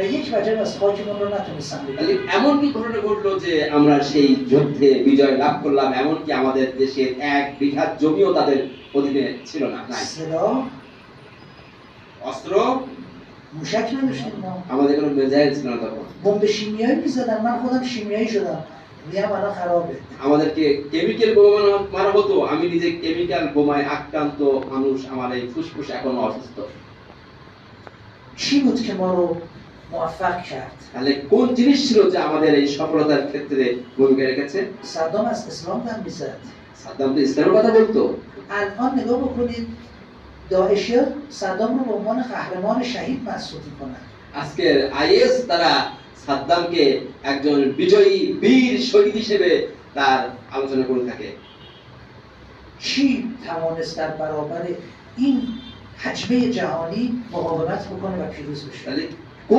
و یک وجب از خاکمون رو نتونستن তাহলে بگیرن. এমন কি ঘটনা ঘটলো যে আমরা সেই যুদ্ধে বিজয় লাভ করলাম, এমনকি আমাদের দেশের 1 বিঘা জমিও তাদের অধীনে ছিল না, নাই। سلاح অস্ত্র موشک نداشتیم ما. আমাদের কোনো মিসাইল ছিল না তখন। بمب شیمیایی میزدن، من خودم شیمیایی شدم. میگم الان خرابه. আমাদেরকে কেমিক্যাল বোমা মারা হতো, আমি নিজে কেমিক্যাল বোমায় আক্রান্ত মানুষ, আমার এই ফুসফুস এখনো অসুস্থ। چی بود که ما رو موفق کرد؟ তাহলে কোন জিনিস ছিল যে আমাদের এই সফলতার ক্ষেত্রে ভূমিকা রেখেছে? صدام از اسلام دم میزد. সাদ্দাম তো ইসলামের কথা বলতো। الان نگاه بکنید داعشیا صدام رو به عنوان قهرمان شهید محسوب میکنن. আজকের আইএস তারা সাদ্দামকে একজন বিজয়ী বীর শহীদ হিসেবে তার আলোচনা করে থাকে। چی توانست در برابر این حجمه جهانی مقاومت بکنه و پیروز بشه؟ তাহলে